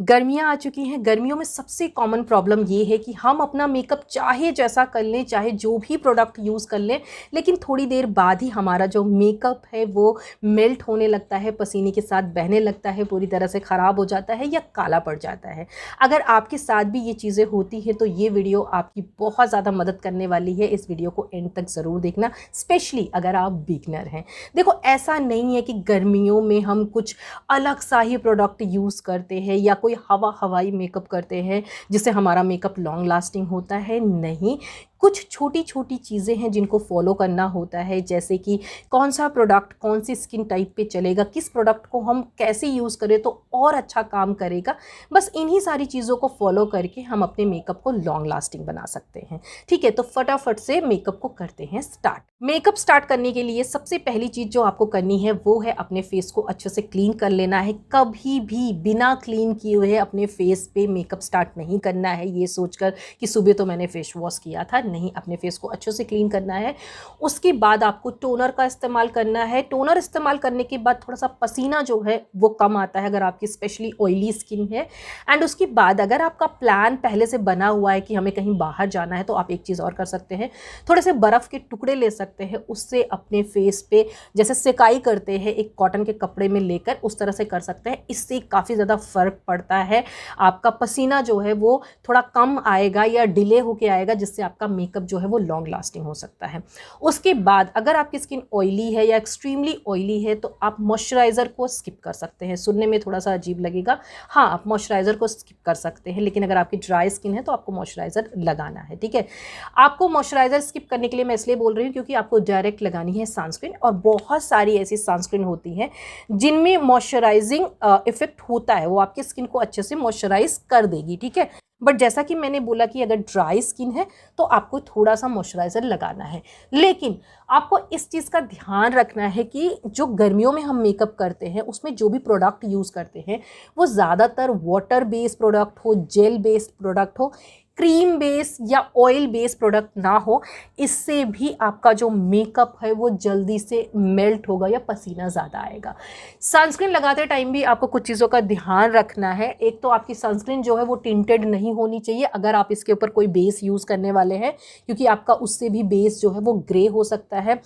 गर्मियाँ आ चुकी हैं। गर्मियों में सबसे कॉमन प्रॉब्लम ये है कि हम अपना मेकअप चाहे जैसा कर लें, चाहे जो भी प्रोडक्ट यूज़ कर लें, लेकिन थोड़ी देर बाद ही हमारा जो मेकअप है वो मेल्ट होने लगता है, पसीने के साथ बहने लगता है, पूरी तरह से ख़राब हो जाता है या काला पड़ जाता है। अगर आपके साथ भी ये चीज़ें होती हैं तो ये वीडियो आपकी बहुत ज़्यादा मदद करने वाली है। इस वीडियो को एंड तक ज़रूर देखना, स्पेशली अगर आप बिगनर हैं। देखो, ऐसा नहीं है कि गर्मियों में हम कुछ अलग सा ही प्रोडक्ट यूज़ करते हैं या कोई हवाई मेकअप करते हैं जिससे हमारा मेकअप लॉन्ग लास्टिंग होता है। नहीं, कुछ छोटी छोटी चीज़ें हैं जिनको फॉलो करना होता है, जैसे कि कौन सा प्रोडक्ट कौन सी स्किन टाइप पे चलेगा, किस प्रोडक्ट को हम कैसे यूज़ करें तो और अच्छा काम करेगा। बस इन्हीं सारी चीज़ों को फॉलो करके हम अपने मेकअप को लॉन्ग लास्टिंग बना सकते हैं। ठीक है, तो फटाफट से मेकअप को करते हैं स्टार्ट। मेकअप स्टार्ट करने के लिए सबसे पहली चीज़ जो आपको करनी है वो है अपने फेस को अच्छे से क्लीन कर लेना है। कभी भी बिना क्लीन किए हुए अपने फेस पे मेकअप स्टार्ट नहीं करना है ये सोचकर कि सुबह तो मैंने फेस वॉश किया था। नहीं, अपने फेस को अच्छे से क्लीन करना है। उसके बाद आपको टोनर का इस्तेमाल करना है। टोनर इस्तेमाल करने के बाद थोड़ा सा पसीना जो है वो कम आता है अगर आपकी स्पेशली ऑयली स्किन है। एंड उसके बाद अगर आपका प्लान पहले से बना हुआ है कि हमें कहीं बाहर जाना है तो आप एक चीज़ और कर सकते हैं, थोड़े से बर्फ़ के टुकड़े ले सकते हैं, उससे अपने फेस पे जैसे सिकाई करते हैं एक कॉटन के कपड़े में लेकर, उस तरह से कर सकते हैं। इससे काफ़ी ज़्यादा फ़र्क पड़ता है। आपका पसीना जो है वो थोड़ा कम आएगा या डिले होके आएगा, जिससे आपका मेकअप जो है वो लॉन्ग लास्टिंग हो सकता है। उसके बाद अगर आपकी स्किन ऑयली है या एक्सट्रीमली ऑयली है तो आप मॉइस्चराइज़र को स्किप कर सकते हैं। सुनने में थोड़ा सा अजीब लगेगा, हाँ, आप मॉइस्चराइज़र को स्किप कर सकते हैं, लेकिन अगर आपकी ड्राई स्किन है तो आपको मॉइस्चराइज़र लगाना है। ठीक है, आपको मॉइस्चराइज़र स्किप करने के लिए मैं इसलिए बोल रही हूँ क्योंकि आपको डायरेक्ट लगानी है सनस्क्रीन, और बहुत सारी ऐसी सनस्क्रीन होती हैं जिनमें मॉइस्चराइजिंग इफेक्ट होता है, वो आपकी स्किन को अच्छे से मॉइस्चराइज कर देगी। ठीक है, बट जैसा कि मैंने बोला कि अगर ड्राई स्किन है तो आपको थोड़ा सा मॉइस्चराइज़र लगाना है। लेकिन आपको इस चीज़ का ध्यान रखना है कि जो गर्मियों में हम मेकअप करते हैं उसमें जो भी प्रोडक्ट यूज़ करते हैं वो ज़्यादातर वाटर बेस्ड प्रोडक्ट हो, जेल बेस्ड प्रोडक्ट हो, क्रीम बेस या ऑयल बेस प्रोडक्ट ना हो। इससे भी आपका जो मेकअप है वो जल्दी से मेल्ट होगा या पसीना ज़्यादा आएगा। सनस्क्रीन लगाते टाइम भी आपको कुछ चीज़ों का ध्यान रखना है। एक तो आपकी सनस्क्रीन जो है वो टिंटेड नहीं होनी चाहिए अगर आप इसके ऊपर कोई बेस यूज़ करने वाले हैं, क्योंकि आपका उससे भी बेस जो है वो ग्रे हो सकता है।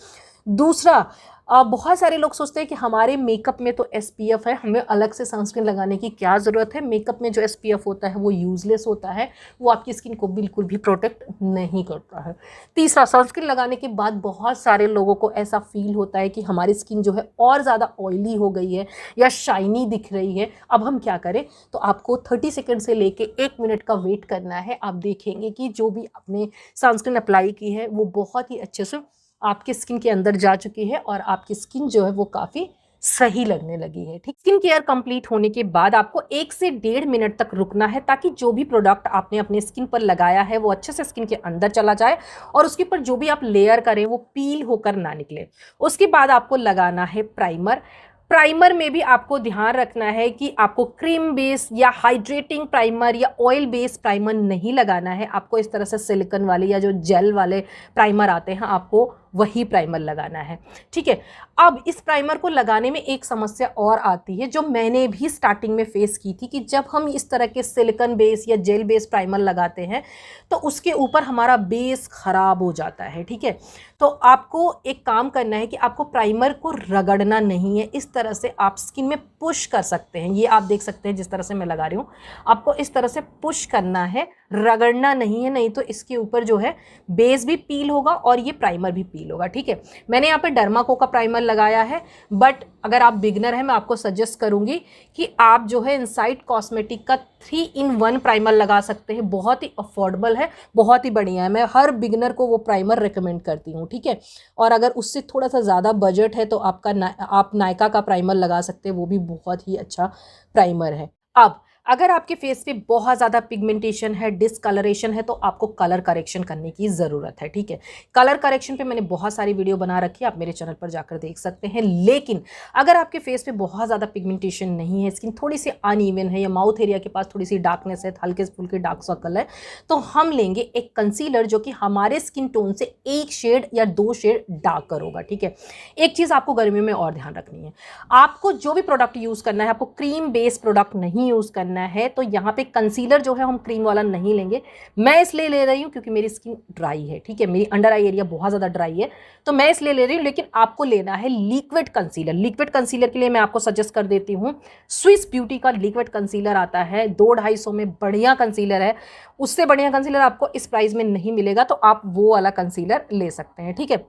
दूसरा, बहुत सारे लोग सोचते हैं कि हमारे मेकअप में तो SPF है, हमें अलग से सनस्क्रीन लगाने की क्या ज़रूरत है। मेकअप में जो SPF होता है वो यूज़लेस होता है, वो आपकी स्किन को बिल्कुल भी प्रोटेक्ट नहीं करता है। तीसरा, सनस्क्रीन लगाने के बाद बहुत सारे लोगों को ऐसा फील होता है कि हमारी स्किन जो है और ज़्यादा ऑयली हो गई है या शाइनी दिख रही है। अब हम क्या करें, तो आपको 30 सेकेंड से लेके 1 मिनट का वेट करना है। आप देखेंगे कि जो भी आपने सनस्क्रीन अप्लाई की है वो बहुत ही अच्छे से आपकी स्किन के अंदर जा चुकी है और आपकी स्किन जो है वो काफ़ी सही लगने लगी है। ठीक, स्किन केयर कंप्लीट होने के बाद आपको 1 से 1.5 मिनट तक रुकना है ताकि जो भी प्रोडक्ट आपने अपने स्किन पर लगाया है वो अच्छे से स्किन के अंदर चला जाए और उसके ऊपर जो भी आप लेयर करें वो पील होकर ना निकले। उसके बाद आपको लगाना है प्राइमर। प्राइमर में भी आपको ध्यान रखना है कि आपको क्रीम बेस या हाइड्रेटिंग प्राइमर या ऑयल बेस प्राइमर नहीं लगाना है। आपको इस तरह से सिलिकॉन वाले या जो जेल वाले प्राइमर आते हैं आपको वही प्राइमर लगाना है। ठीक है, अब इस प्राइमर को लगाने में एक समस्या और आती है जो मैंने भी स्टार्टिंग में फेस की थी कि जब हम इस तरह के सिलिकॉन बेस या जेल बेस प्राइमर लगाते हैं तो उसके ऊपर हमारा बेस खराब हो जाता है। ठीक है, तो आपको एक काम करना है कि आपको प्राइमर को रगड़ना नहीं है, इस तरह से आप स्किन में पुश कर सकते हैं। ये आप देख सकते हैं जिस तरह से मैं लगा रही हूँ, आपको इस तरह से पुश करना है, रगड़ना नहीं है, नहीं तो इसके ऊपर जो है बेस भी पील होगा और ये प्राइमर भी पील होगा। ठीक है, मैंने यहाँ पे डर्माको का प्राइमर लगाया है, बट अगर आप बिगनर हैं मैं आपको सजेस्ट करूँगी कि आप जो है इनसाइट कॉस्मेटिक का 3-in-1 प्राइमर लगा सकते हैं। बहुत ही अफोर्डेबल है, बहुत ही बढ़िया है, मैं हर बिगनर को वो प्राइमर रिकमेंड करती हूँ। ठीक है, और अगर उससे थोड़ा सा ज़्यादा बजट है तो आप नायका का प्राइमर लगा सकते हैं, वो भी बहुत ही अच्छा प्राइमर है। अब अगर आपके फेस पे बहुत ज़्यादा पिगमेंटेशन है, डिसकलरेशन है, तो आपको कलर करेक्शन करने की ज़रूरत है। ठीक है, कलर करेक्शन पे मैंने बहुत सारी वीडियो बना रखी है, आप मेरे चैनल पर जाकर देख सकते हैं। लेकिन अगर आपके फेस पे बहुत ज़्यादा पिगमेंटेशन नहीं है, स्किन थोड़ी सी अनइवन है या माउथ एरिया के पास थोड़ी सी डार्कनेस है, हल्के फुल्के डार्क सर्कल है, तो हम लेंगे एक कंसीलर जो कि हमारे स्किन टोन से 1 शेड या 2 शेड डार्कर होगा। ठीक है, एक चीज़ आपको गर्मियों में और ध्यान रखनी है, आपको जो भी प्रोडक्ट यूज़ करना है आपको क्रीम बेस्ड प्रोडक्ट नहीं यूज़ करना करना है तो यहाँ पे कंसीलर जो है हम क्रीम वाला नहीं लेंगे। मैं इसलिए ले रही हूँ क्योंकि मेरी स्किन ड्राई है, ठीक है, मेरी अंडर आई एरिया बहुत ज़्यादा ड्राई है, तो मैं इसलिए ले रही हूँ। लेकिन आपको लेना है लिक्विड कंसीलर। लिक्विड कंसीलर के लिए मैं आपको सजेस्ट कर देती हूँ, स्विस ब्यूटी का लिक्विड कंसीलर आता है 200-250 में, बढ़िया कंसीलर है। उससे बढ़िया कंसीलर आपको इस प्राइस में नहीं मिलेगा, तो आप वो वाला कंसीलर ले सकते हैं, ठीक है।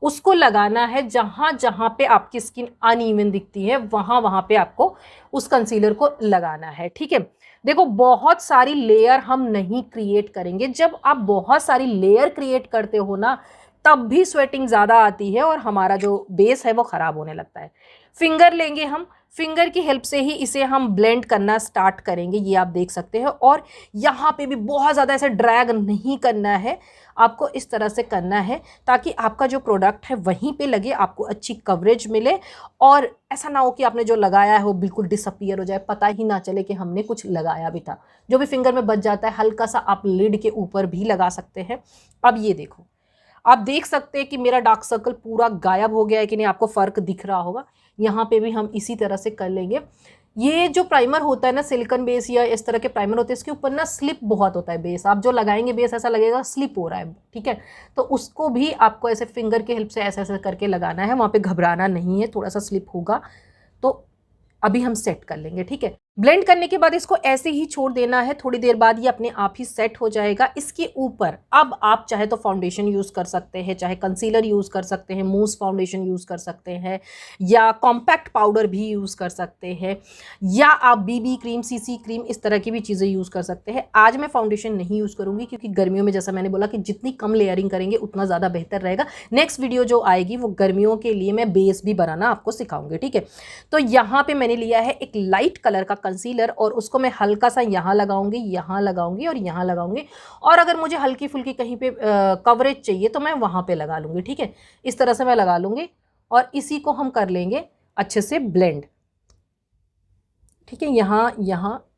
उसको लगाना है जहां जहां पे आपकी स्किन अनइवन दिखती है, वहां वहां पे आपको उस कंसीलर को लगाना है, ठीक है। देखो, बहुत सारी लेयर हम नहीं क्रिएट करेंगे। जब आप बहुत सारी लेयर क्रिएट करते हो ना, तब भी स्वेटिंग ज़्यादा आती है और हमारा जो बेस है वो ख़राब होने लगता है। फिंगर लेंगे हम, फिंगर की हेल्प से ही इसे हम ब्लेंड करना स्टार्ट करेंगे, ये आप देख सकते हैं। और यहाँ पे भी बहुत ज़्यादा ऐसे ड्रैग नहीं करना है, आपको इस तरह से करना है ताकि आपका जो प्रोडक्ट है वहीं पे लगे, आपको अच्छी कवरेज मिले और ऐसा ना हो कि आपने जो लगाया है वो बिल्कुल डिसअपीयर हो जाए, पता ही ना चले कि हमने कुछ लगाया भी था। जो भी फिंगर में बच जाता है, हल्का सा आप लिड के ऊपर भी लगा सकते हैं। अब ये देखो, आप देख सकते हैं कि मेरा डार्क सर्कल पूरा गायब हो गया है कि नहीं, आपको फ़र्क दिख रहा होगा। यहाँ पे भी हम इसी तरह से कर लेंगे। ये जो प्राइमर होता है ना, सिलिकॉन बेस या इस तरह के प्राइमर होते हैं, इसके ऊपर ना स्लिप बहुत होता है बेस। आप जो लगाएंगे बेस ऐसा लगेगा स्लिप हो रहा है, ठीक है। तो उसको भी आपको ऐसे फिंगर की हेल्प से ऐसे ऐसे करके लगाना है, वहाँ पे घबराना नहीं है, थोड़ा सा स्लिप होगा तो अभी हम सेट कर लेंगे, ठीक है। ब्लेंड करने के बाद इसको ऐसे ही छोड़ देना है, थोड़ी देर बाद ये अपने आप ही सेट हो जाएगा। इसके ऊपर अब आप चाहे तो फाउंडेशन यूज़ कर सकते हैं, चाहे कंसीलर यूज़ कर सकते हैं, मूस फाउंडेशन यूज़ कर सकते हैं, या कॉम्पैक्ट पाउडर भी यूज़ कर सकते हैं, या आप बीबी क्रीम, सीसी क्रीम, इस तरह की भी चीज़ें यूज़ कर सकते हैं। आज मैं फाउंडेशन नहीं यूज़ करूँगी क्योंकि गर्मियों में जैसा मैंने बोला कि जितनी कम लेयरिंग करेंगे उतना ज़्यादा बेहतर रहेगा। नेक्स्ट वीडियो जो आएगी वो गर्मियों के लिए मैं बेस भी बनाना आपको सिखाऊंगी, ठीक है। तो यहाँ पर मैंने लिया है एक लाइट कलर का कंसीलर और उसको मैं हल्का सा यहाँ लगाऊंगी, यहाँ लगाऊंगी और यहाँ लगाऊंगी। और अगर मुझे हल्की फुल्की कहीं पे कवरेज चाहिए तो मैं वहाँ पे लगा लूँगी, ठीक है। इस तरह से मैं लगा लूँगी और इसी को हम कर लेंगे अच्छे से ब्लेंड, ठीक है। यहाँ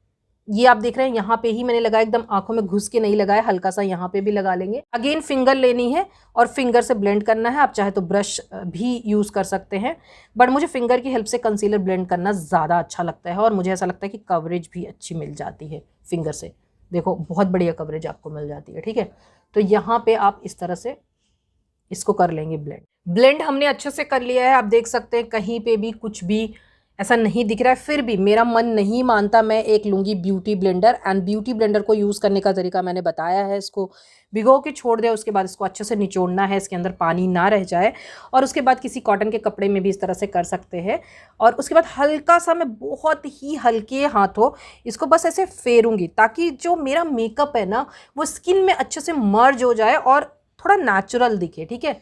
ये आप देख रहे हैं, यहाँ पे ही मैंने लगाया, एकदम आंखों में घुस के नहीं लगाया, हल्का सा यहाँ पे भी लगा लेंगे। अगेन फिंगर लेनी है और फिंगर से ब्लेंड करना है। आप चाहे तो ब्रश भी यूज़ कर सकते हैं, बट मुझे फिंगर की हेल्प से कंसीलर ब्लेंड करना ज़्यादा अच्छा लगता है और मुझे ऐसा लगता है कि कवरेज भी अच्छी मिल जाती है फिंगर से। देखो, बहुत बढ़िया कवरेज आपको मिल जाती है, ठीक है। तो यहाँ पर आप इस तरह से इसको कर लेंगे ब्लेंड हमने अच्छे से कर लिया है। आप देख सकते हैं कहीं पे भी कुछ भी ऐसा नहीं दिख रहा है। फिर भी मेरा मन नहीं मानता, मैं एक लूँगी beauty blender. And beauty blender को यूज़ करने का तरीका मैंने बताया है। इसको भिगो के छोड़ दिया, उसके बाद इसको अच्छे से निचोड़ना है, इसके अंदर पानी ना रह जाए। और उसके बाद किसी कॉटन के कपड़े में भी इस तरह से कर सकते हैं। और उसके बाद हल्का सा मैं बहुत ही हल्के हाथों इसको बस ऐसे फेरूँगी ताकि जो मेरा मेकअप है ना वो स्किन में अच्छे से मर्ज हो जाए और थोड़ा नेचुरल दिखे, ठीक है।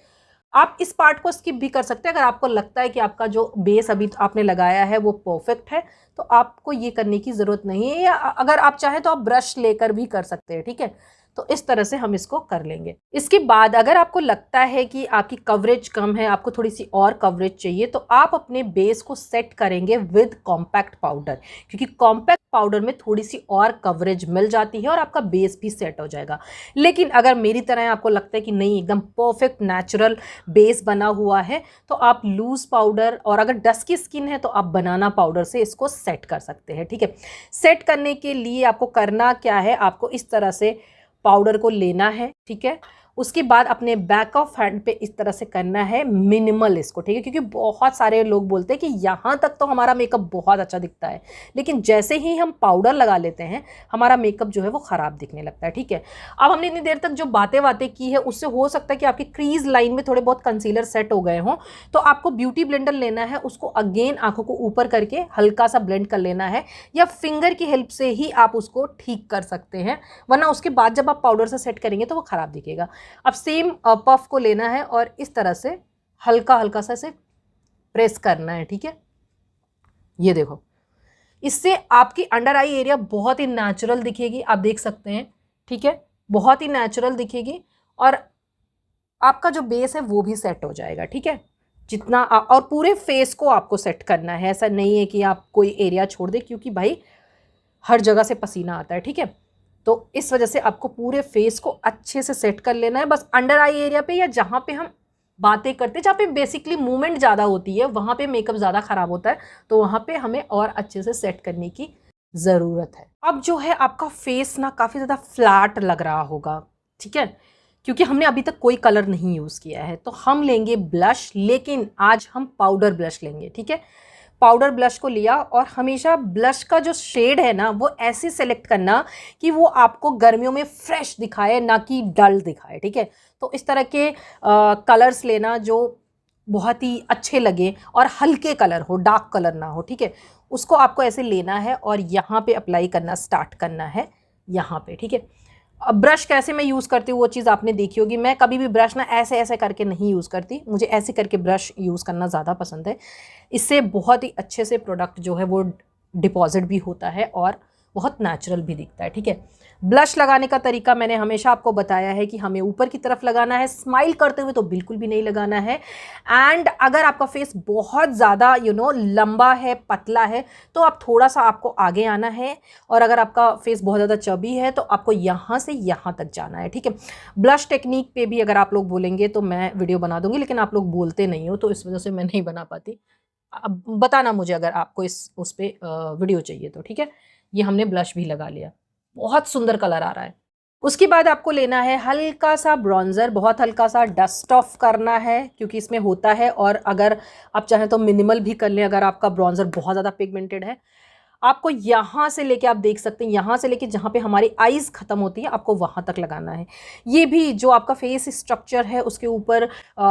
आप इस पार्ट को स्किप भी कर सकते हैं अगर आपको लगता है कि आपका जो बेस अभी आपने लगाया है वो परफेक्ट है, तो आपको ये करने की ज़रूरत नहीं है। या अगर आप चाहें तो आप ब्रश लेकर भी कर सकते हैं, ठीक है। तो इस तरह से हम इसको कर लेंगे। इसके बाद अगर आपको लगता है कि आपकी कवरेज कम है, आपको थोड़ी सी और कवरेज चाहिए, तो आप अपने बेस को सेट करेंगे विद कॉम्पैक्ट पाउडर, क्योंकि कॉम्पैक्ट पाउडर में थोड़ी सी और कवरेज मिल जाती है और आपका बेस भी सेट हो जाएगा। लेकिन अगर मेरी तरह आपको लगता है कि नहीं, एकदम परफेक्ट नेचुरल बेस बना हुआ है, तो आप लूज़ पाउडर, और अगर डस्की स्किन है तो आप बनाना पाउडर से इसको सेट कर सकते हैं, ठीक है। सेट करने के लिए आपको करना क्या है, आपको इस तरह से पाउडर को लेना है, ठीक है। उसके बाद अपने बैक ऑफ हैंड पे इस तरह से करना है मिनिमल इसको, ठीक है। क्योंकि बहुत सारे लोग बोलते हैं कि यहाँ तक तो हमारा मेकअप बहुत अच्छा दिखता है, लेकिन जैसे ही हम पाउडर लगा लेते हैं हमारा मेकअप जो है वो ख़राब दिखने लगता है, ठीक है। अब हमने इतनी देर तक जो बातें की है उससे हो सकता है कि आपकी क्रीज लाइन में थोड़े बहुत कंसीलर सेट हो गए हों, तो आपको ब्यूटी ब्लेंडर लेना है, उसको अगेन आंखों को ऊपर करके हल्का सा ब्लेंड कर लेना है, या फिंगर की हेल्प से ही आप उसको ठीक कर सकते हैं, वरना उसके बाद जब आप पाउडर से सेट करेंगे तो वो ख़राब दिखेगा। अब सेम पफ को लेना है और इस तरह से हल्का हल्का सा इसे प्रेस करना है, ठीक है। ये देखो, इससे आपकी अंडर आई एरिया बहुत ही नेचुरल दिखेगी, आप देख सकते हैं, ठीक है। बहुत ही नेचुरल दिखेगी और आपका जो बेस है वो भी सेट हो जाएगा, ठीक है। जितना और पूरे फेस को आपको सेट करना है, ऐसा नहीं है कि आप कोई एरिया छोड़ दें, क्योंकि भाई हर जगह से पसीना आता है, ठीक है। तो इस वजह से आपको पूरे फेस को अच्छे से सेट कर लेना है। बस अंडर आई एरिया पे या जहाँ पे हम बातें करते हैं, जहाँ पे बेसिकली मूवमेंट ज़्यादा होती है, वहाँ पे मेकअप ज़्यादा ख़राब होता है, तो वहाँ पे हमें और अच्छे से सेट करने की ज़रूरत है। अब जो है आपका फेस ना काफ़ी ज़्यादा फ्लैट लग रहा होगा, ठीक है, क्योंकि हमने अभी तक कोई कलर नहीं यूज़ किया है। तो हम लेंगे ब्लश, लेकिन आज हम पाउडर ब्लश लेंगे, ठीक है। पाउडर ब्लश को लिया और हमेशा ब्लश का जो शेड है ना वो ऐसे सेलेक्ट करना कि वो आपको गर्मियों में फ्रेश दिखाए, ना कि डल दिखाए, ठीक है। तो इस तरह के कलर्स लेना जो बहुत ही अच्छे लगे और हल्के कलर हो, डार्क कलर ना हो, ठीक है। उसको आपको ऐसे लेना है और यहाँ पे अप्लाई करना स्टार्ट करना है, यहाँ पे, ठीक है। अब ब्रश कैसे मैं यूज़ करती हूँ वो चीज़ आपने देखी होगी। मैं कभी भी ब्रश ना ऐसे ऐसे करके नहीं यूज़ करती, मुझे ऐसे करके ब्रश यूज़ करना ज़्यादा पसंद है। इससे बहुत ही अच्छे से प्रोडक्ट जो है वो डिपॉजिट भी होता है और बहुत नेचुरल भी दिखता है, ठीक है। ब्लश लगाने का तरीका मैंने हमेशा आपको बताया है कि हमें ऊपर की तरफ लगाना है, स्माइल करते हुए तो बिल्कुल भी नहीं लगाना है। एंड अगर आपका फेस बहुत ज़्यादा लंबा है, पतला है, तो आप थोड़ा सा आपको आगे आना है, और अगर आपका फेस बहुत ज़्यादा चबी है तो आपको यहाँ से यहाँ तक जाना है, ठीक है। ब्लश टेक्निक पे भी अगर आप लोग बोलेंगे तो मैं वीडियो बना दूंगी, लेकिन आप लोग बोलते नहीं हो तो इस वजह से मैं नहीं बना पाती। अब बताना मुझे अगर आपको उस पर वीडियो चाहिए तो, ठीक है। ये हमने ब्लश भी लगा लिया, बहुत सुंदर कलर आ रहा है। उसके बाद आपको लेना है हल्का सा ब्रॉन्ज़र, बहुत हल्का सा डस्ट ऑफ करना है क्योंकि इसमें होता है, और अगर आप चाहें तो मिनिमल भी कर लें अगर आपका ब्रॉन्ज़र बहुत ज़्यादा पिगमेंटेड है। आपको यहाँ से लेके, आप देख सकते हैं, यहाँ से लेके जहाँ पे हमारी आईज़ ख़त्म होती है आपको वहाँ तक लगाना है। ये भी जो आपका फेस स्ट्रक्चर है उसके ऊपर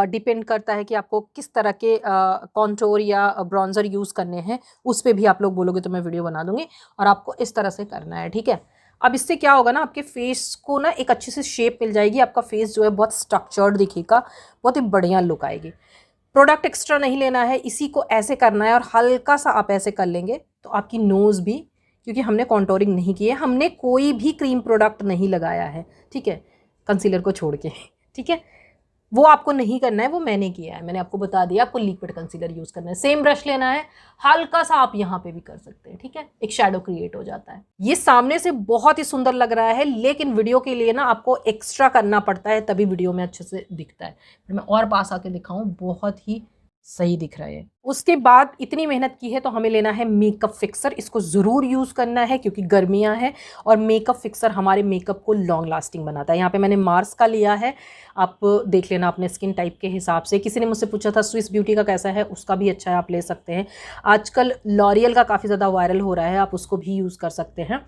डिपेंड करता है कि आपको किस तरह के कॉन्टोर या ब्रॉन्ज़र यूज़ करने हैं। उस पर भी आप लोग बोलोगे तो मैं वीडियो बना दूँगी, और आपको इस तरह से करना है, ठीक है। अब इससे क्या होगा ना, आपके फेस को ना एक अच्छी सी शेप मिल जाएगी, आपका फेस जो है बहुत स्ट्रक्चर्ड दिखेगा, बहुत ही बढ़िया लुक आएगी। प्रोडक्ट एक्स्ट्रा नहीं लेना है, इसी को ऐसे करना है और हल्का सा आप ऐसे कर लेंगे तो आपकी नोज़ भी, क्योंकि हमने कॉन्टोरिंग नहीं की है, हमने कोई भी क्रीम प्रोडक्ट नहीं लगाया है, ठीक है, कंसीलर को छोड़ के, ठीक है। वो आपको नहीं करना है, वो मैंने किया है, मैंने आपको बता दिया आपको लिक्विड कंसीलर यूज़ करना है। सेम ब्रश लेना है, हल्का सा आप यहाँ पे भी कर सकते हैं, ठीक है, एक शैडो क्रिएट हो जाता है। ये सामने से बहुत ही सुंदर लग रहा है, लेकिन वीडियो के लिए ना आपको एक्स्ट्रा करना पड़ता है, तभी वीडियो में अच्छे से दिखता है। मैं और पास आके दिखाऊं, बहुत ही सही दिख रहा है। उसके बाद इतनी मेहनत की है तो हमें लेना है मेकअप फिक्सर। इसको ज़रूर यूज़ करना है क्योंकि गर्मियां हैं और मेकअप फिक्सर हमारे मेकअप को लॉन्ग लास्टिंग बनाता है। यहाँ पे मैंने मार्स का लिया है, आप देख लेना अपने स्किन टाइप के हिसाब से। किसी ने मुझसे पूछा था स्विस ब्यूटी का कैसा है, उसका भी अच्छा है, आप ले सकते हैं। आजकल लॉरियल का काफ़ी ज़्यादा वायरल हो रहा है, आप उसको भी यूज़ कर सकते हैं।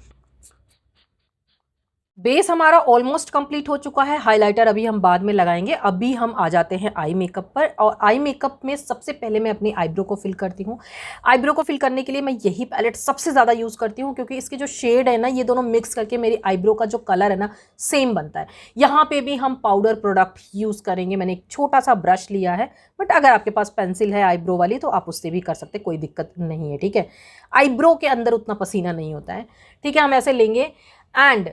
बेस हमारा ऑलमोस्ट कंप्लीट हो चुका है, हाइलाइटर अभी हम बाद में लगाएंगे। अभी हम आ जाते हैं आई मेकअप पर, और आई मेकअप में सबसे पहले मैं अपनी आईब्रो को फिल करती हूँ। आईब्रो को फिल करने के लिए मैं यही पैलेट सबसे ज़्यादा यूज़ करती हूँ क्योंकि इसके जो शेड है ना, ये दोनों मिक्स करके मेरी आईब्रो का जो कलर है ना सेम बनता है। यहाँ पर भी हम पाउडर प्रोडक्ट यूज़ करेंगे। मैंने एक छोटा सा ब्रश लिया है, बट अगर आपके पास पेंसिल है आईब्रो वाली तो आप उससे भी कर सकते, कोई दिक्कत नहीं है, ठीक है। आईब्रो के अंदर उतना पसीना नहीं होता है, ठीक है। हम ऐसे लेंगे एंड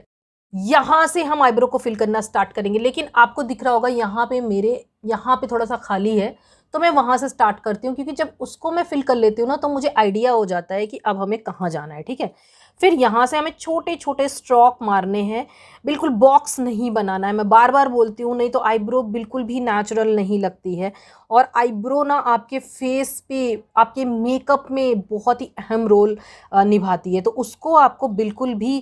यहाँ से हम आईब्रो को फिल करना स्टार्ट करेंगे, लेकिन आपको दिख रहा होगा यहाँ पे मेरे यहाँ पे थोड़ा सा खाली है, तो मैं वहाँ से स्टार्ट करती हूँ क्योंकि जब उसको मैं फिल कर लेती हूँ ना तो मुझे आइडिया हो जाता है कि अब हमें कहाँ जाना है, ठीक है। फिर यहाँ से हमें छोटे छोटे स्ट्रोक मारने हैं, बिल्कुल बॉक्स नहीं बनाना है। मैं बार बार बोलती हूँ, नहीं तो आईब्रो बिल्कुल भी नेचुरल नहीं लगती है, और आईब्रो ना आपके फेस पे, आपके मेकअप में बहुत ही अहम रोल निभाती है, तो उसको आपको बिल्कुल भी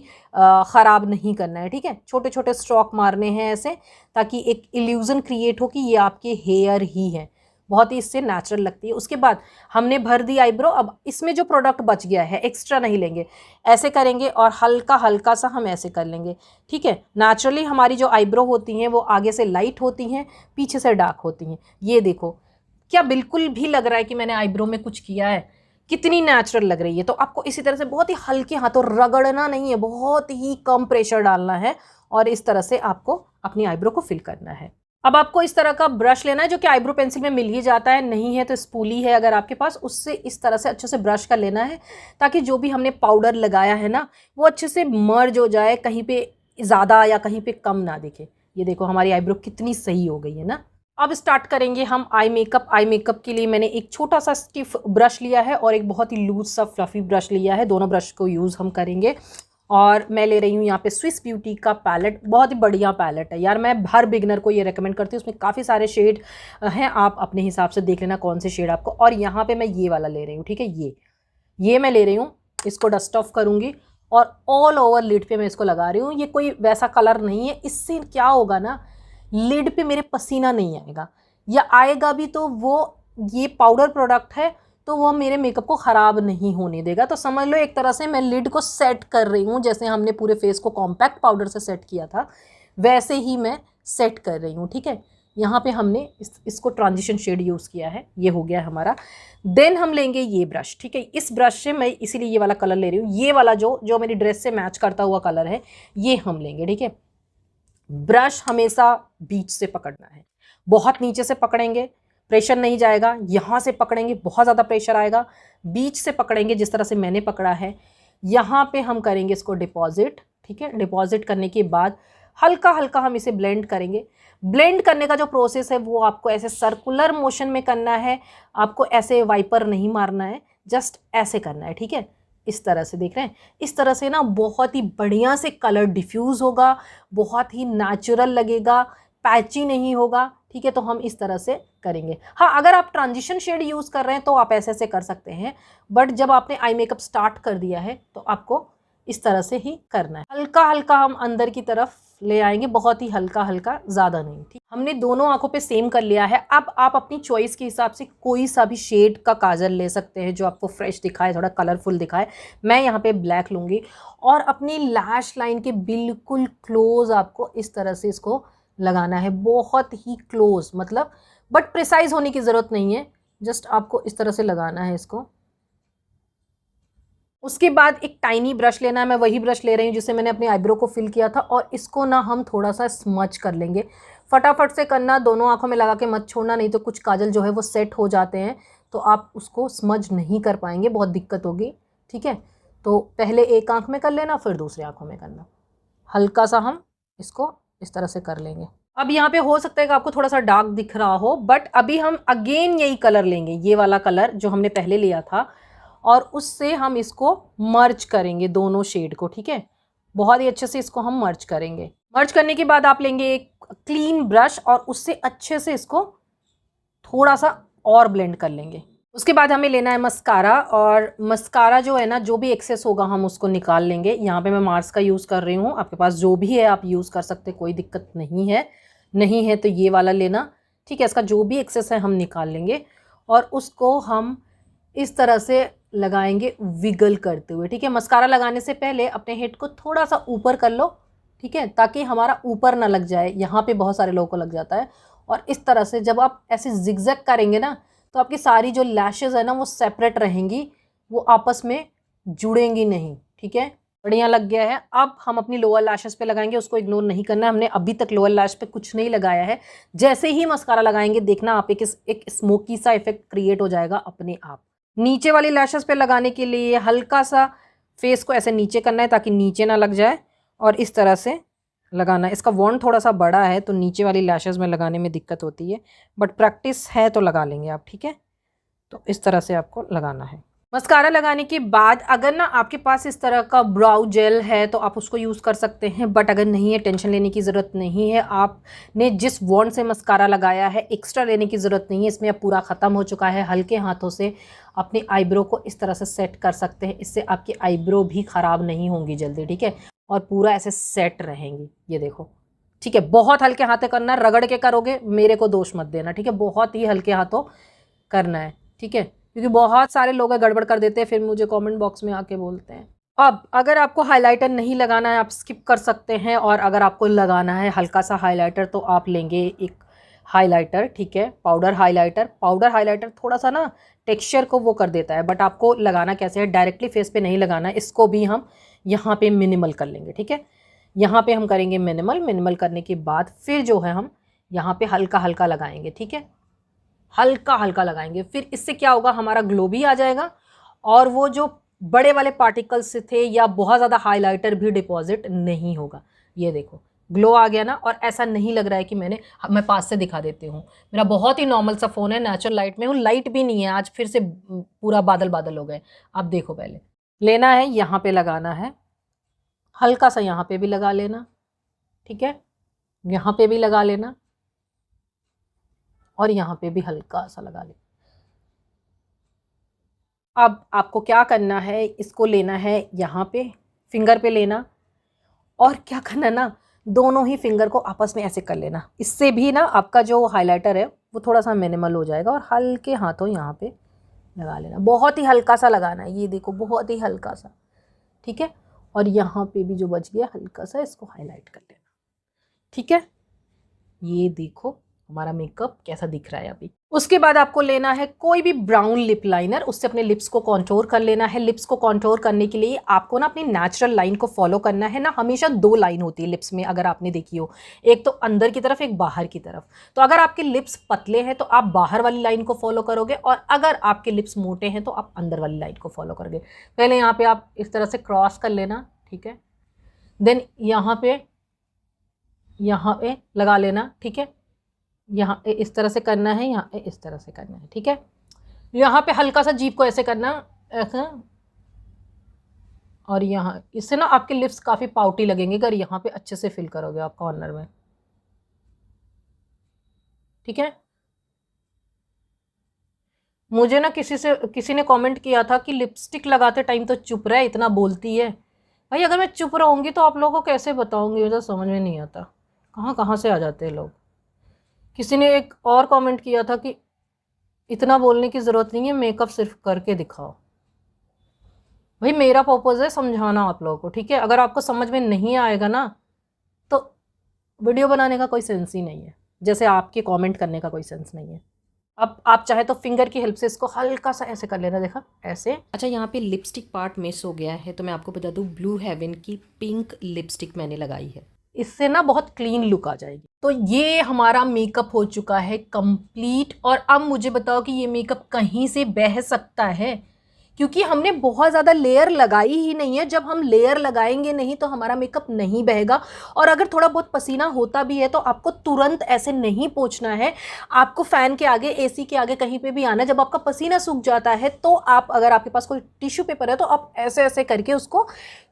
ख़राब नहीं करना है, ठीक है। छोटे छोटे स्ट्रोक मारने हैं ऐसे, ताकि एक इल्यूज़न क्रिएट हो कि ये आपके हेयर ही है, बहुत ही इससे नेचुरल लगती है। उसके बाद हमने भर दी आईब्रो। अब इसमें जो प्रोडक्ट बच गया है एक्स्ट्रा नहीं लेंगे, ऐसे करेंगे और हल्का हल्का सा हम ऐसे कर लेंगे, ठीक है। नेचुरली हमारी जो आईब्रो होती हैं वो आगे से लाइट होती हैं, पीछे से डार्क होती हैं। ये देखो, क्या बिल्कुल भी लग रहा है कि मैंने आईब्रो में कुछ किया है, कितनी नेचुरल लग रही है। तो आपको इसी तरह से बहुत ही हल्के हाथों, रगड़ना नहीं है, बहुत ही कम प्रेशर डालना है, और इस तरह से आपको अपनी आईब्रो को फिल करना है। अब आपको इस तरह का ब्रश लेना है जो कि आईब्रो पेंसिल में मिल ही जाता है, नहीं है तो स्पूली है अगर आपके पास, उससे इस तरह से अच्छे से ब्रश कर लेना है ताकि जो भी हमने पाउडर लगाया है ना वो अच्छे से मर्ज हो जाए, कहीं पे ज़्यादा या कहीं पे कम ना दिखे। ये देखो हमारी आईब्रो कितनी सही हो गई है ना। अब स्टार्ट करेंगे हम आई मेकअप। आई मेकअप के लिए मैंने एक छोटा सा स्टिफ ब्रश लिया है और एक बहुत ही लूज सा फ्लफी ब्रश लिया है, दोनों ब्रश को यूज़ हम करेंगे। और मैं ले रही हूँ यहाँ पे स्विस ब्यूटी का पैलेट, बहुत ही बढ़िया पैलेट है यार, मैं हर बिगनर को ये रेकमेंड करती हूँ। उसमें काफ़ी सारे शेड हैं, आप अपने हिसाब से देख लेना कौन से शेड आपको। और यहाँ पे मैं ये वाला ले रही हूँ, ठीक है, ये मैं ले रही हूँ, इसको डस्ट ऑफ करूँगी और ऑल ओवर लिड पे मैं इसको लगा रही हूँ। ये कोई वैसा कलर नहीं है, इससे क्या होगा ना, लिड पे मेरे पसीना नहीं आएगा, या आएगा भी तो वो ये पाउडर प्रोडक्ट है तो वो मेरे मेकअप को ख़राब नहीं होने देगा। तो समझ लो एक तरह से मैं लिड को सेट कर रही हूँ, जैसे हमने पूरे फेस को कॉम्पैक्ट पाउडर से सेट किया था वैसे ही मैं सेट कर रही हूँ। ठीक है, यहाँ पे हमने इसको ट्रांजिशन शेड यूज़ किया है, ये हो गया हमारा। देन हम लेंगे ये ब्रश। ठीक है, इस ब्रश से मैं इसीलिए ये वाला कलर ले रही हूँ, ये वाला जो जो मेरी ड्रेस से मैच करता हुआ कलर है ये हम लेंगे। ठीक है, ब्रश हमेशा बीच से पकड़ना है, बहुत नीचे से पकड़ेंगे प्रेशर नहीं जाएगा, यहाँ से पकड़ेंगे बहुत ज़्यादा प्रेशर आएगा, बीच से पकड़ेंगे जिस तरह से मैंने पकड़ा है। यहाँ पे हम करेंगे इसको डिपॉजिट। ठीक है, डिपॉजिट करने के बाद हल्का हल्का हम इसे ब्लेंड करेंगे। ब्लेंड करने का जो प्रोसेस है वो आपको ऐसे सर्कुलर मोशन में करना है, आपको ऐसे वाइपर नहीं मारना है, जस्ट ऐसे करना है। ठीक है, इस तरह से देख रहे हैं, इस तरह से ना बहुत ही बढ़िया से कलर डिफ्यूज़ होगा, बहुत ही नेचुरल लगेगा, पैची नहीं होगा। ठीक है, तो हम इस तरह से करेंगे। हाँ, अगर आप ट्रांजिशन शेड यूज़ कर रहे हैं तो आप ऐसे ऐसे कर सकते हैं, बट जब आपने आई मेकअप स्टार्ट कर दिया है तो आपको इस तरह से ही करना है। हल्का हल्का हम अंदर की तरफ ले आएंगे, बहुत ही हल्का हल्का, ज़्यादा नहीं। ठीक, हमने दोनों आंखों पे सेम कर लिया है। अब आप अपनी चॉइस के हिसाब से कोई सा भी शेड का काजल ले सकते हैं जो आपको फ्रेश दिखाए, थोड़ा कलरफुल दिखाए। मैं यहाँ पे ब्लैक लूँगी और अपनी लैश लाइन के बिल्कुल क्लोज आपको इस तरह से इसको लगाना है, बहुत ही क्लोज, मतलब बट प्रिसाइज होने की ज़रूरत नहीं है, जस्ट आपको इस तरह से लगाना है इसको। उसके बाद एक टाइनी ब्रश लेना है, मैं वही ब्रश ले रही हूँ जिससे मैंने अपने आईब्रो को फिल किया था, और इसको ना हम थोड़ा सा स्मच कर लेंगे। फटाफट से करना, दोनों आंखों में लगा के मत छोड़ना, नहीं तो कुछ काजल जो है वो सेट हो जाते हैं तो आप उसको स्मज नहीं कर पाएंगे, बहुत दिक्कत होगी। ठीक है, तो पहले एक आंख में कर लेना, फिर दूसरी आंखों में करना। हल्का सा हम इसको इस तरह से कर लेंगे। अब यहाँ पे हो सकता है कि आपको थोड़ा सा डार्क दिख रहा हो, बट अभी हम अगेन यही कलर लेंगे, ये वाला कलर जो हमने पहले लिया था, और उससे हम इसको मर्ज करेंगे दोनों शेड को। ठीक है, बहुत ही अच्छे से इसको हम मर्ज करेंगे। मर्ज करने के बाद आप लेंगे एक क्लीन ब्रश और उससे अच्छे से इसको थोड़ा सा और ब्लेंड कर लेंगे। उसके बाद हमें लेना है मस्कारा, और मस्कारा जो है ना, जो भी एक्सेस होगा हम उसको निकाल लेंगे। यहाँ पे मैं मार्स का यूज़ कर रही हूँ, आपके पास जो भी है आप यूज़ कर सकते, कोई दिक्कत नहीं है। नहीं है तो ये वाला लेना। ठीक है, इसका जो भी एक्सेस है हम निकाल लेंगे और उसको हम इस तरह से लगाएंगे विगल करते हुए। ठीक है, मस्कारा लगाने से पहले अपने हेड को थोड़ा सा ऊपर कर लो। ठीक है, ताकि हमारा ऊपर ना लग जाए, यहाँ पे बहुत सारे लोगों को लग जाता है। और इस तरह से जब आप ऐसे जिगजैग करेंगे ना तो आपकी सारी जो लैशेज़ है ना वो सेपरेट रहेंगी, वो आपस में जुड़ेंगी नहीं। ठीक है, बढ़िया लग गया है। अब हम अपनी लोअर लैशेस पे लगाएंगे, उसको इग्नोर नहीं करना है, हमने अभी तक लोअर लैश पे कुछ नहीं लगाया है। जैसे ही मस्कारा लगाएंगे देखना आप एक स्मोकी सा इफेक्ट क्रिएट हो जाएगा अपने आप। नीचे वाली लैशेस पे लगाने के लिए हल्का सा फेस को ऐसे नीचे करना है ताकि नीचे ना लग जाए, और इस तरह से लगाना है। इसका वॉन्ड थोड़ा सा बड़ा है तो नीचे वाली लैशेस में लगाने में दिक्कत होती है, बट प्रैक्टिस है तो लगा लेंगे आप। ठीक है, तो इस तरह से आपको लगाना है। मस्कारा लगाने के बाद अगर ना आपके पास इस तरह का ब्राउ जेल है तो आप उसको यूज़ कर सकते हैं, बट अगर नहीं है टेंशन लेने की ज़रूरत नहीं है। आपने जिस वॉन्ड से मस्कारा लगाया है एक्स्ट्रा लेने की ज़रूरत नहीं है, इसमें अब पूरा ख़त्म हो चुका है। हल्के हाथों से अपनी आईब्रो को इस तरह से सेट कर सकते हैं, इससे आपकी आईब्रो भी ख़राब नहीं होंगी जल्दी। ठीक है, और पूरा ऐसे सेट रहेंगी, ये देखो। ठीक है, बहुत हल्के हाथों करना, रगड़ के करोगे मेरे को दोष मत देना। ठीक है, बहुत ही हल्के हाथों करना है। ठीक है, क्योंकि बहुत सारे लोग गड़बड़ कर देते हैं, फिर मुझे कमेंट बॉक्स में आके बोलते हैं। अब अगर आपको हाइलाइटर नहीं लगाना है आप स्किप कर सकते हैं, और अगर आपको लगाना है हल्का सा हाइलाइटर तो आप लेंगे एक हाइलाइटर। ठीक है, पाउडर हाइलाइटर थोड़ा सा ना टेक्सचर को वो कर देता है, बट आपको लगाना कैसे है, डायरेक्टली फेस पे नहीं लगाना है, इसको भी हम यहाँ पे मिनिमल कर लेंगे। ठीक है, यहाँ पे हम करेंगे मिनिमल करने के बाद फिर जो है हम यहाँ पे हल्का हल्का लगाएंगे। ठीक है, हल्का हल्का लगाएंगे, फिर इससे क्या होगा, हमारा ग्लो भी आ जाएगा और वो जो बड़े वाले पार्टिकल्स थे या बहुत ज़्यादा हाइलाइटर भी डिपॉजिट नहीं होगा। ये देखो ग्लो आ गया ना, और ऐसा नहीं लग रहा है कि मैं पास से दिखा देती हूँ, मेरा बहुत ही नॉर्मल सा फ़ोन है, नेचुरल लाइट में हूँ, लाइट भी नहीं है आज, फिर से पूरा बादल बादल हो गए। अब देखो, पहले लेना है, यहाँ पे लगाना है, हल्का सा यहाँ पे भी लगा लेना। ठीक है, यहाँ पे भी लगा लेना और यहाँ पे भी हल्का सा लगा लेना। अब आपको क्या करना है, इसको लेना है यहाँ पे फिंगर पे लेना और क्या करना ना, दोनों ही फिंगर को आपस में ऐसे कर लेना। इससे भी ना आपका जो हाइलाइटर है वो थोड़ा सा मिनिमल हो जाएगा। और हल्के हाथों यहाँ पे लगा लेना, बहुत ही हल्का सा लगाना है, ये देखो बहुत ही हल्का सा, ठीक है। और यहाँ पे भी जो बच गया हल्का सा इसको हाईलाइट कर लेना, ठीक है। ये देखो हमारा मेकअप कैसा दिख रहा है अभी। उसके बाद आपको लेना है कोई भी ब्राउन लिप लाइनर, उससे अपने लिप्स को कॉन्टोर कर लेना है। लिप्स को कॉन्टोर करने के लिए आपको ना अपनी नेचुरल लाइन को फॉलो करना है ना। हमेशा 2 लाइन होती है लिप्स में, अगर आपने देखी हो, एक तो अंदर की तरफ, एक बाहर की तरफ। तो अगर आपके लिप्स पतले हैं तो आप बाहर वाली लाइन को फॉलो करोगे, और अगर आपके लिप्स मोटे हैं तो आप अंदर वाली लाइन को फॉलो करोगे। पहले यहाँ पे आप इस तरह से क्रॉस कर लेना, ठीक है। देन यहाँ पे लगा लेना, ठीक है। यहाँ इस तरह से करना है, यहाँ इस तरह से करना है, ठीक है। यहाँ पे हल्का सा जीभ को ऐसे करना, ऐसा। और यहाँ इससे ना आपके लिप्स काफ़ी पाउटी लगेंगे अगर यहाँ पे अच्छे से फिल करोगे आप कॉर्नर में, ठीक है। मुझे ना किसी ने कमेंट किया था कि लिपस्टिक लगाते टाइम तो चुप रहे, इतना बोलती है। भाई अगर मैं चुप रहूँगी तो आप लोगों को कैसे बताऊँगी, मुझे तो समझ में नहीं आता कहाँ कहाँ से आ जाते हैं लोग। किसी ने एक और कमेंट किया था कि इतना बोलने की ज़रूरत नहीं है, मेकअप सिर्फ करके दिखाओ। भाई मेरा पर्पज़ है समझाना आप लोगों को, ठीक है। अगर आपको समझ में नहीं आएगा ना तो वीडियो बनाने का कोई सेंस ही नहीं है, जैसे आपके कमेंट करने का कोई सेंस नहीं है। अब आप चाहे तो फिंगर की हेल्प से इसको हल्का सा ऐसे कर लेना, देखा ऐसे। अच्छा यहाँ पे लिपस्टिक पार्ट मिस हो गया है, तो मैं आपको बता दूँ ब्लू हेवन की पिंक लिपस्टिक मैंने लगाई है, इससे ना बहुत क्लीन लुक आ जाएगी। तो ये हमारा मेकअप हो चुका है कंप्लीट। और अब मुझे बताओ कि ये मेकअप कहीं से बह सकता है, क्योंकि हमने बहुत ज़्यादा लेयर लगाई ही नहीं है। जब हम लेयर लगाएंगे नहीं तो हमारा मेकअप नहीं बहेगा। और अगर थोड़ा बहुत पसीना होता भी है तो आपको तुरंत ऐसे नहीं पोंछना है, आपको फ़ैन के आगे, एसी के आगे कहीं पे भी आना। जब आपका पसीना सूख जाता है तो आप, अगर आपके पास कोई टिश्यू पेपर है तो आप ऐसे ऐसे करके उसको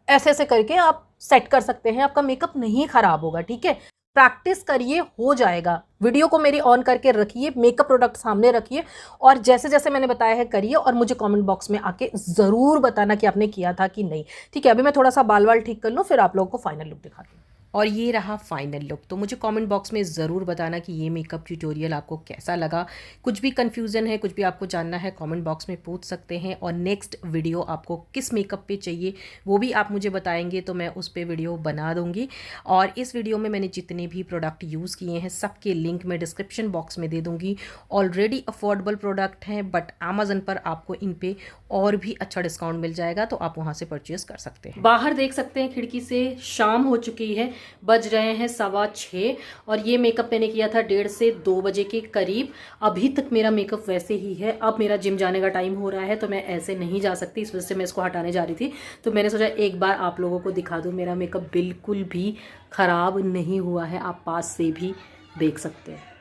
ऐसे ऐसे करके आप सेट कर सकते हैं, आपका मेकअप नहीं ख़राब होगा, ठीक है। प्रैक्टिस करिए, हो जाएगा। वीडियो को मेरी ऑन करके रखिए, मेकअप प्रोडक्ट सामने रखिए और जैसे जैसे मैंने बताया है करिए, और मुझे कमेंट बॉक्स में आके ज़रूर बताना कि आपने किया था कि नहीं, ठीक है। अभी मैं थोड़ा सा बाल वाल ठीक कर लूँ, फिर आप लोगों को फाइनल लुक दिखाती हूँ। और ये रहा फाइनल लुक। तो मुझे कमेंट बॉक्स में ज़रूर बताना कि ये मेकअप ट्यूटोरियल आपको कैसा लगा। कुछ भी कन्फ्यूज़न है, कुछ भी आपको जानना है, कमेंट बॉक्स में पूछ सकते हैं। और नेक्स्ट वीडियो आपको किस मेकअप पे चाहिए वो भी आप मुझे बताएंगे, तो मैं उस पर वीडियो बना दूँगी। और इस वीडियो में मैंने जितने भी प्रोडक्ट यूज़ किए हैं सबके लिंक मैं डिस्क्रिप्शन बॉक्स में दे दूँगी। ऑलरेडी अफोर्डेबल प्रोडक्ट हैं, बट अमेज़न पर आपको इन पर और भी अच्छा डिस्काउंट मिल जाएगा, तो आप वहाँ से परचेज़ कर सकते हैं। बाहर देख सकते हैं खिड़की से शाम हो चुकी है, बज रहे हैं 6:15 और ये मेकअप मैंने किया था 1:30 से 2 बजे के करीब। अभी तक मेरा मेकअप वैसे ही है। अब मेरा जिम जाने का टाइम हो रहा है तो मैं ऐसे नहीं जा सकती, इस वजह से मैं इसको हटाने जा रही थी। तो मैंने सोचा एक बार आप लोगों को दिखा दूँ, मेरा मेकअप बिल्कुल भी ख़राब नहीं हुआ है, आप पास से भी देख सकते हैं।